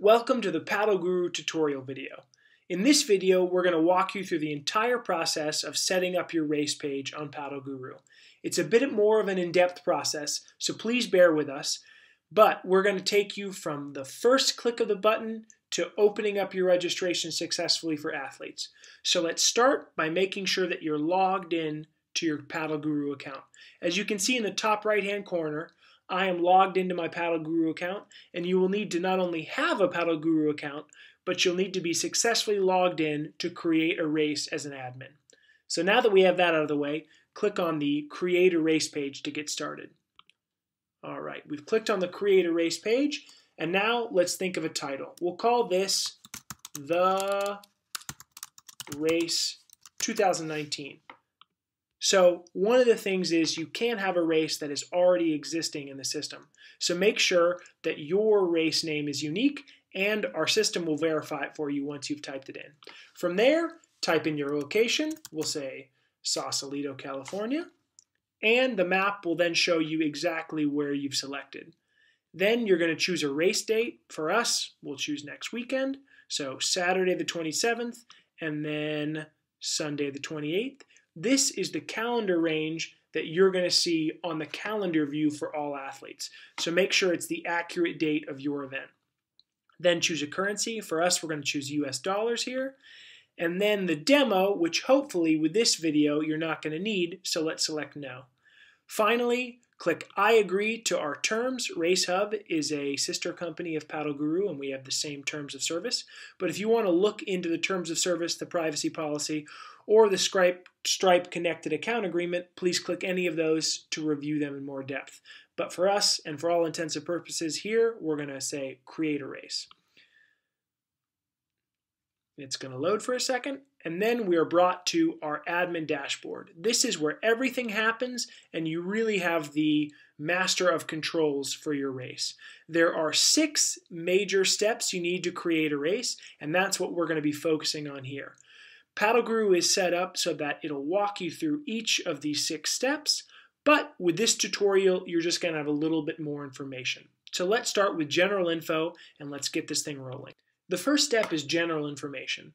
Welcome to the PaddleGuru tutorial video. In this video, we're going to walk you through the entire process of setting up your race page on PaddleGuru. It's a bit more of an in-depth process, so please bear with us, but we're going to take you from the first click of the button to opening up your registration successfully for athletes. So let's start by making sure that you're logged in to your PaddleGuru account. As you can see in the top right-hand corner, I am logged into my PaddleGuru account, and you will need to not only have a PaddleGuru account, but you'll need to be successfully logged in to create a race as an admin. So now that we have that out of the way, click on the Create a Race page to get started. All right, we've clicked on the Create a Race page, and now let's think of a title. We'll call this The Race 2019. So one of the things is you can't have a race that is already existing in the system. So make sure that your race name is unique, and our system will verify it for you once you've typed it in. From there, type in your location. We'll say Sausalito, California, and the map will then show you exactly where you've selected. Then you're going to choose a race date. For us, we'll choose next weekend, so Saturday the 27th and then Sunday the 28th. This is the calendar range that you're going to see on the calendar view for all athletes. So make sure it's the accurate date of your event. Then choose a currency. For us, we're going to choose US dollars here. And then the demo, which hopefully with this video you're not going to need, so let's select no. Finally, click I agree to our terms. RaceHub is a sister company of PaddleGuru, and we have the same terms of service. But if you want to look into the terms of service, the privacy policy, or the Stripe Connected Account Agreement, please click any of those to review them in more depth. But for us, and for all intents and purposes here, we're going to say create a race. It's going to load for a second, and then we are brought to our admin dashboard. This is where everything happens, and you really have the master of controls for your race. There are 6 major steps you need to create a race, and that's what we're going to be focusing on here. PaddleGuru is set up so that it'll walk you through each of these 6 steps, but with this tutorial, you're just going to have a little bit more information. So let's start with general info, and let's get this thing rolling. The first step is general information.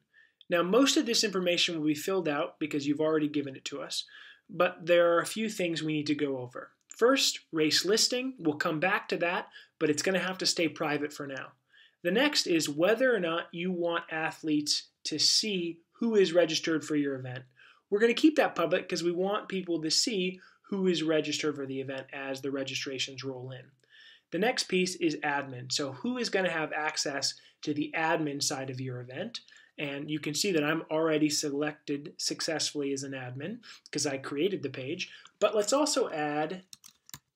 Now, most of this information will be filled out because you've already given it to us, but there are a few things we need to go over. First, race listing. We'll come back to that, but it's going to have to stay private for now. The next is whether or not you want athletes to see who is registered for your event. We're going to keep that public because we want people to see who is registered for the event as the registrations roll in. The next piece is admin. So who is going to have access to the admin side of your event? And you can see that I'm already selected successfully as an admin because I created the page. But let's also add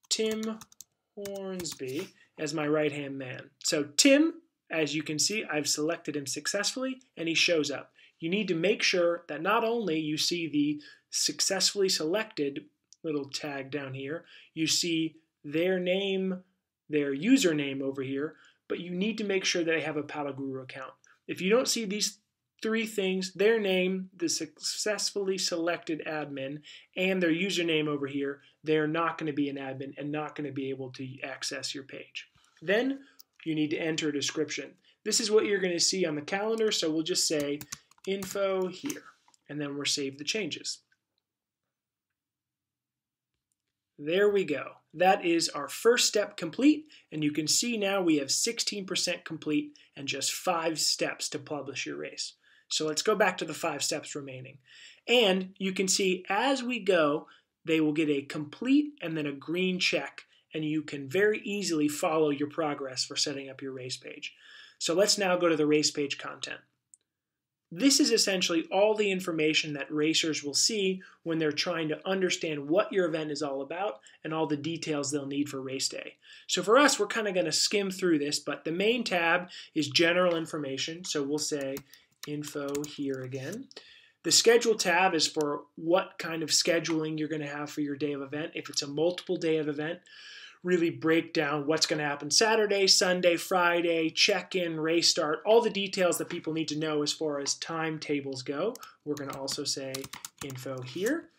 Tim Hornsby as my right-hand man. So Tim, as you can see, I've selected him successfully and he shows up. You need to make sure that not only you see the successfully selected little tag down here, you see their name, their username over here, but you need to make sure that they have a PaddleGuru account. If you don't see these 3 things, their name, the successfully selected admin, and their username over here, they're not going to be an admin and not going to be able to access your page. Then you need to enter a description. This is what you're going to see on the calendar, so we'll just say info here, and then we'll save the changes. There we go. That is our first step complete, and you can see now we have 16% complete and just 5 steps to publish your race. So let's go back to the 5 steps remaining. And you can see as we go, they will get a complete and then a green check, and you can very easily follow your progress for setting up your race page. So let's now go to the race page content. This is essentially all the information that racers will see when they're trying to understand what your event is all about and all the details they'll need for race day. So for us, we're kind of going to skim through this, but the main tab is general information. So we'll say info here again. The schedule tab is for what kind of scheduling you're going to have for your day of event. If it's a multiple day of event, really break down what's going to happen Saturday, Sunday, Friday, check-in, race start, all the details that people need to know as far as timetables go. We're going to also say info here.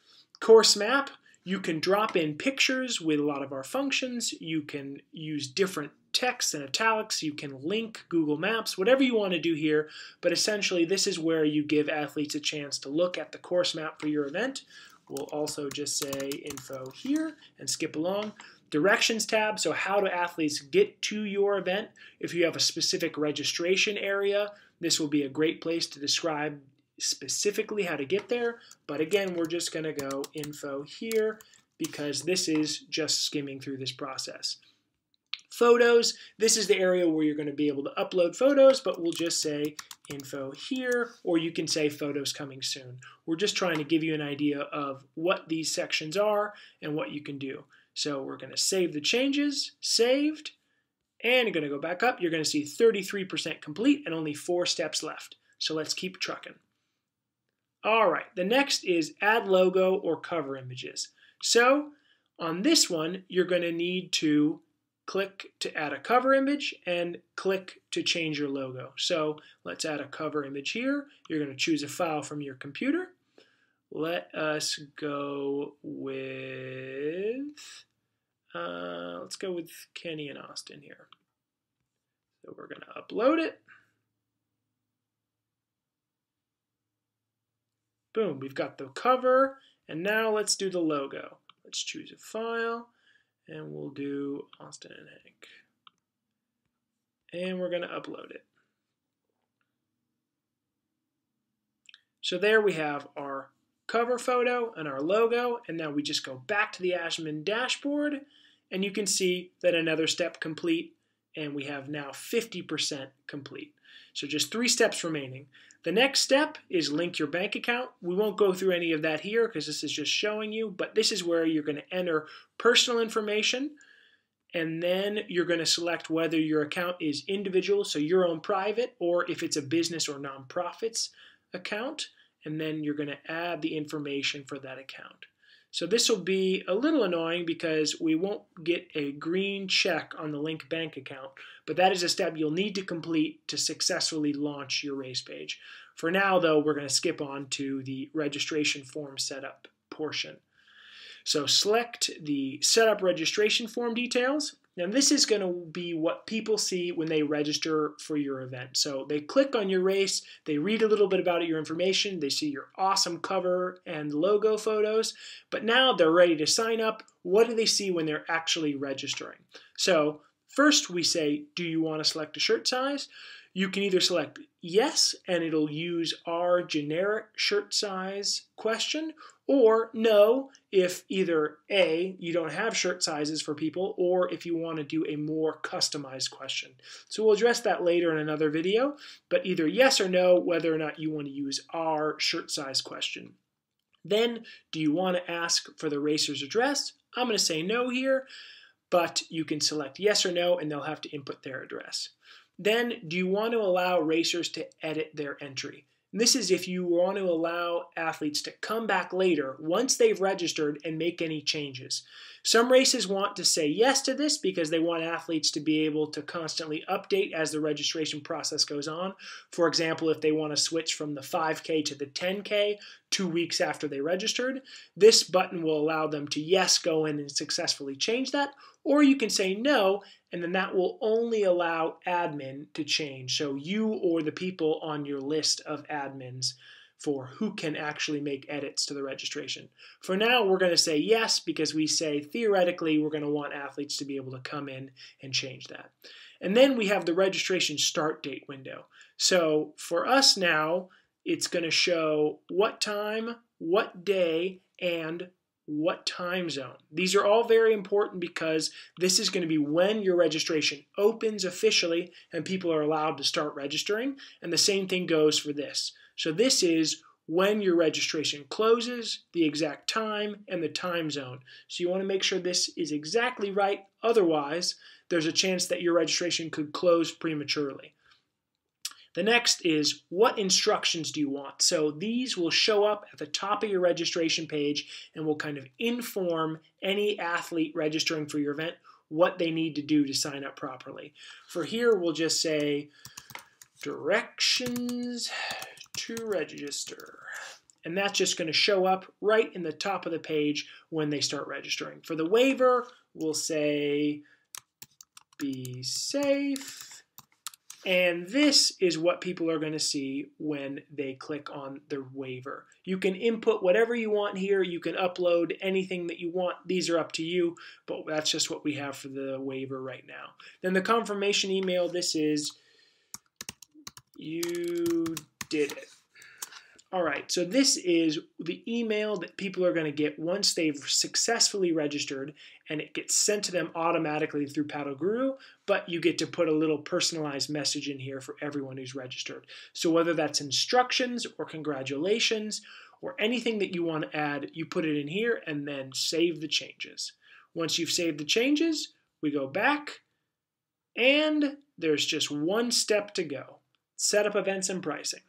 Course map, you can drop in pictures with a lot of our functions. You can use different text and italics. You can link Google Maps, whatever you want to do here. But essentially, this is where you give athletes a chance to look at the course map for your event. We'll also just say info here and skip along. Directions tab, so how do athletes get to your event? If you have a specific registration area, this will be a great place to describe specifically how to get there. But again, we're just going to go info here because this is just skimming through this process. Photos, this is the area where you're going to be able to upload photos, but we'll just say info here, or you can say photos coming soon. We're just trying to give you an idea of what these sections are and what you can do. So we're going to save the changes, saved, and you're going to go back up. You're going to see 33% complete and only 4 steps left. So let's keep trucking. All right, the next is add logo or cover images. So on this one, you're going to need to click to add a cover image and click to change your logo. So let's add a cover image here. You're going to choose a file from your computer. Let us go with, let's go with Kenny and Austin here. So we're going to upload it. Boom, we've got the cover, and now let's do the logo. Let's choose a file, and we'll do Austin and Hank. And we're going to upload it. So there we have our cover photo and our logo, and now we just go back to the admin dashboard, and you can see that another step complete, and we have now 50% complete. So just 3 steps remaining. The next step is link your bank account. We won't go through any of that here because this is just showing you, but this is where you're going to enter personal information, and then you're going to select whether your account is individual, so your own private, or if it's a business or nonprofits account, and then you're going to add the information for that account. So this will be a little annoying because we won't get a green check on the link bank account, but that is a step you'll need to complete to successfully launch your race page. For now, though, we're going to skip on to the registration form setup portion. So select the setup registration form details. Now this is going to be what people see when they register for your event. So they click on your race, they read a little bit about your information, they see your awesome cover and logo photos, but now they're ready to sign up. What do they see when they're actually registering? So first we say, do you want to select a shirt size? You can either select yes, and it'll use our generic shirt size question, or no, if either A, you don't have shirt sizes for people, or if you want to do a more customized question. So we'll address that later in another video, but either yes or no, whether or not you want to use our shirt size question. Then, do you want to ask for the racer's address? I'm going to say no here, but you can select yes or no, and they'll have to input their address. Then, do you want to allow racers to edit their entry? And this is if you want to allow athletes to come back later once they've registered and make any changes. Some races want to say yes to this because they want athletes to be able to constantly update as the registration process goes on. For example, if they want to switch from the 5K to the 10K 2 weeks after they registered, this button will allow them to yes, go in and successfully change that, or you can say no, and then that will only allow admin to change. So you or the people on your list of admins for who can actually make edits to the registration. For now, we're going to say yes because we say theoretically we're going to want athletes to be able to come in and change that. And then we have the registration start date window. So for us now, it's going to show what time, what day, and what time zone. These are all very important because this is going to be when your registration opens officially and people are allowed to start registering. And the same thing goes for this. So this is when your registration closes, the exact time, and the time zone. So you want to make sure this is exactly right. Otherwise, there's a chance that your registration could close prematurely. The next is what instructions do you want? So these will show up at the top of your registration page and will kind of inform any athlete registering for your event what they need to do to sign up properly. For here, we'll just say directions to register. And that's just going to show up right in the top of the page when they start registering. For the waiver, we'll say be safe. And this is what people are going to see when they click on the waiver. You can input whatever you want here. You can upload anything that you want. These are up to you, but that's just what we have for the waiver right now. Then the confirmation email, this is, you did it. All right, so this is the email that people are going to get once they've successfully registered, and it gets sent to them automatically through PaddleGuru, but you get to put a little personalized message in here for everyone who's registered. So whether that's instructions or congratulations or anything that you want to add, you put it in here and then save the changes. Once you've saved the changes, we go back, and there's just one step to go. Set up events and pricing.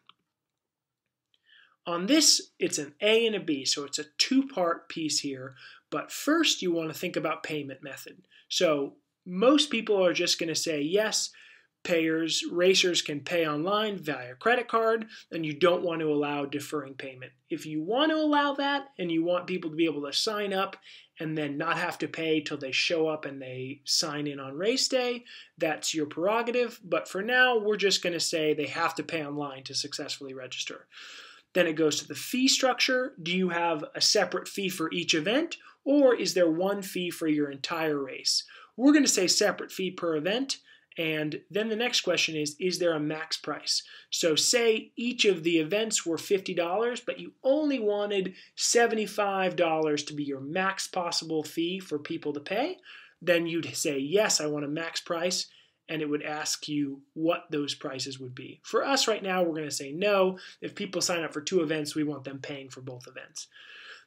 On this, it's an A and a B, so it's a two-part piece here. But first, you want to think about payment method. So most people are just going to say, yes, racers can pay online via credit card, and you don't want to allow deferring payment. If you want to allow that, and you want people to be able to sign up and then not have to pay till they show up and they sign in on race day, that's your prerogative. But for now, we're just going to say they have to pay online to successfully register. Then it goes to the fee structure. Do you have a separate fee for each event, or is there one fee for your entire race? We're going to say separate fee per event. And then the next question is there a max price? So say each of the events were $50, but you only wanted $75 to be your max possible fee for people to pay. Then you'd say, yes, I want a max price. And it would ask you what those prices would be. For us right now, we're going to say no. If people sign up for 2 events, we want them paying for both events.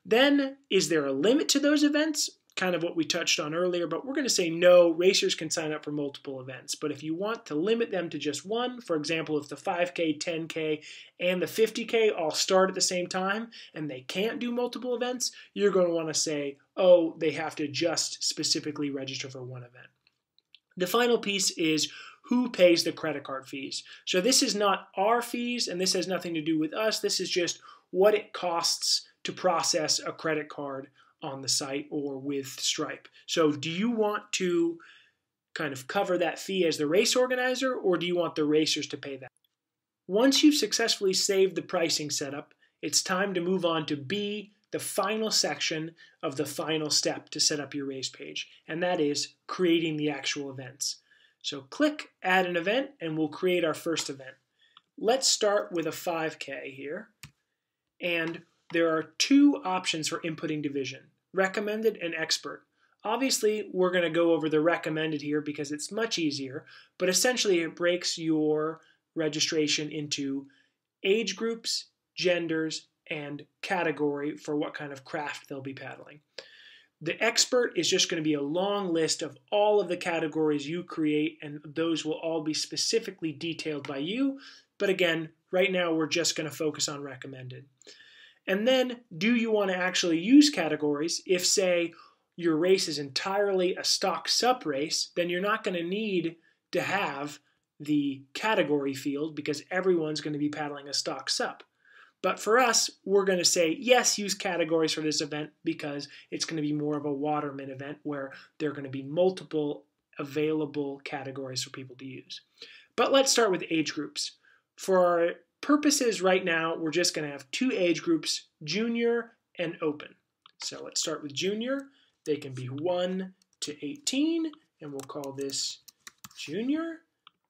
Then, is there a limit to those events? Kind of what we touched on earlier, but we're going to say no. Racers can sign up for multiple events. But if you want to limit them to just one, for example, if the 5K, 10K, and the 50K all start at the same time and they can't do multiple events, you're going to want to say, oh, they have to just specifically register for one event. The final piece is who pays the credit card fees. So this is not our fees, and this has nothing to do with us. This is just what it costs to process a credit card on the site or with Stripe. So do you want to kind of cover that fee as the race organizer, or do you want the racers to pay that? Once you've successfully saved the pricing setup, it's time to move on to B, the final section of the final step to set up your race page, and that is creating the actual events. So click Add an Event, and we'll create our first event. Let's start with a 5K here, and there are 2 options for inputting division, recommended and expert. Obviously, we're going to go over the recommended here because it's much easier, but essentially it breaks your registration into age groups, genders, and category for what kind of craft they'll be paddling. The expert is just going to be a long list of all of the categories you create, and those will all be specifically detailed by you. But again, right now we're just going to focus on recommended. And then, do you want to actually use categories? If, say, your race is entirely a stock sup race, then you're not going to need to have the category field because everyone's going to be paddling a stock sup. But for us, we're going to say, yes, use categories for this event because it's going to be more of a waterman event where there are going to be multiple available categories for people to use. But let's start with age groups. For our purposes right now, we're just going to have 2 age groups, junior and open. So let's start with junior. They can be 1 to 18, and we'll call this junior.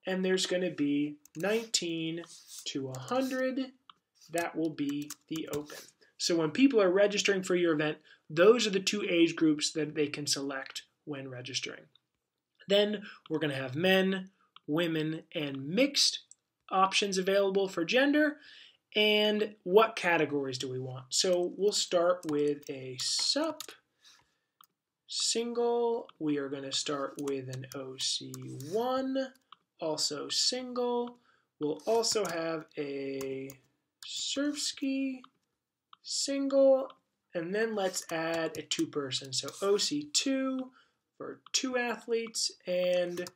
And there's going to be 19 to 100. That will be the open. So when people are registering for your event, those are the 2 age groups that they can select when registering. Then we're going to have men, women, and mixed options available for gender. And what categories do we want? So we'll start with a sup single. We are going to start with an OC1, also single. We'll also have a surf ski single, and then let's add a 2-person. So OC2 for 2 athletes and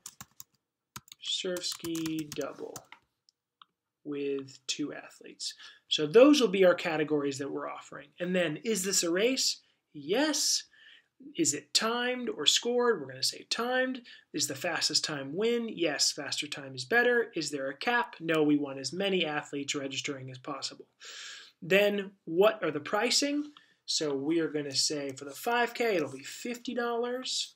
surf ski double with 2 athletes. So those will be our categories that we're offering. And then, is this a race? Yes. Is it timed or scored? We're going to say timed. Is the fastest time win? Yes, faster time is better. Is there a cap? No, we want as many athletes registering as possible. Then what are the pricing? So we are going to say for the 5K, it'll be $50.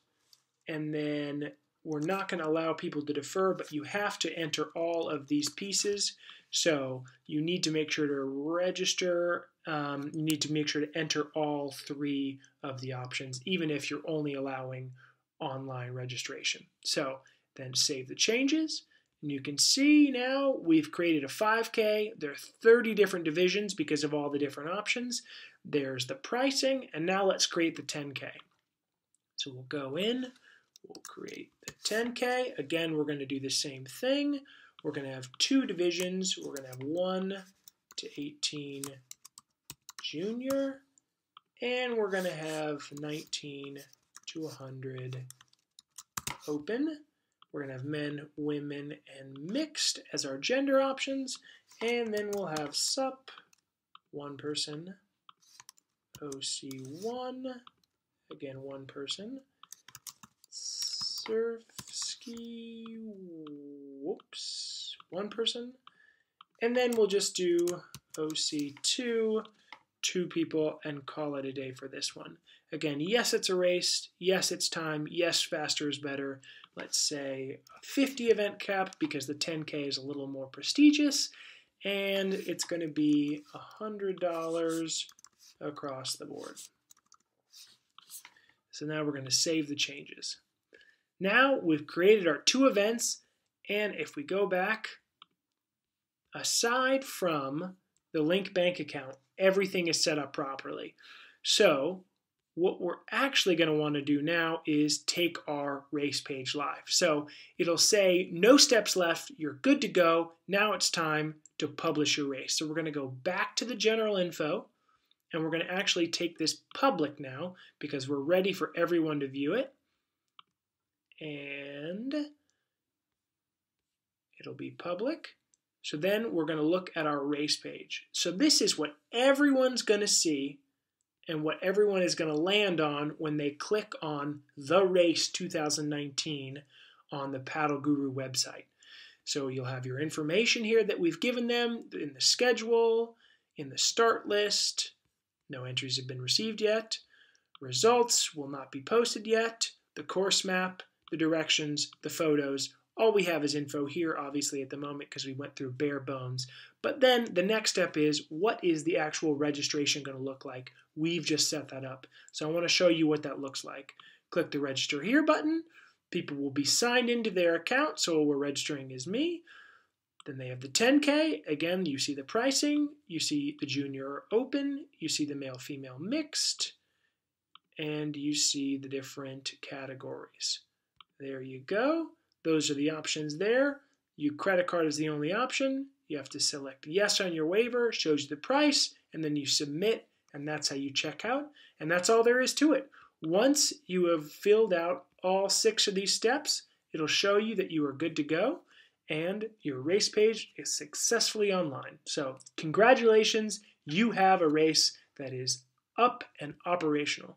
And then we're not going to allow people to defer, but you have to enter all of these pieces. So you need to make sure to register. You need to make sure to enter all 3 of the options, even if you're only allowing online registration. So then save the changes. And you can see now we've created a 5K. There are 30 different divisions because of all the different options. There's the pricing, and now let's create the 10K. So we'll go in, we'll create the 10K. Again, we're going to do the same thing. We're going to have 2 divisions. We're going to have 1 to 18 junior, and we're going to have 19 to 100 open. We're going to have men, women, and mixed as our gender options, and then we'll have sup, 1 person, OC1, again 1 person, surf ski, whoops, 1 person, and then we'll just do OC2, 2 people, and call it a day for this one. Again, yes, it's a race. Yes, it's time. Yes, faster is better. Let's say a 50 event cap because the 10K is a little more prestigious, and it's going to be $100 across the board. So now we're going to save the changes. Now we've created our 2 events, and if we go back, aside from the link bank account, everything is set up properly. So what we're actually going to want to do now is take our race page live. So it'll say no steps left, you're good to go, now it's time to publish your race. So we're going to go back to the general info, and we're going to actually take this public now because we're ready for everyone to view it. And it'll be public. So then we're going to look at our race page. So this is what everyone's going to see and what everyone is going to land on when they click on the race 2019 on the PaddleGuru website. So you'll have your information here that we've given them in the schedule, in the start list. No entries have been received yet. Results will not be posted yet. The course map, the directions, the photos. All we have is info here, obviously, at the moment because we went through bare bones. But then the next step is, what is the actual registration going to look like? We've just set that up. So I want to show you what that looks like. Click the Register Here button. People will be signed into their account, so we're registering as me. Then they have the 10K. Again, you see the pricing. You see the junior open. You see the male-female mixed. And you see the different categories. There you go. Those are the options there. Your credit card is the only option. You have to select yes on your waiver, shows you the price, and then you submit, and that's how you check out. And that's all there is to it. Once you have filled out all 6 of these steps, it'll show you that you are good to go, and your race page is successfully online. So congratulations, you have a race that is up and operational.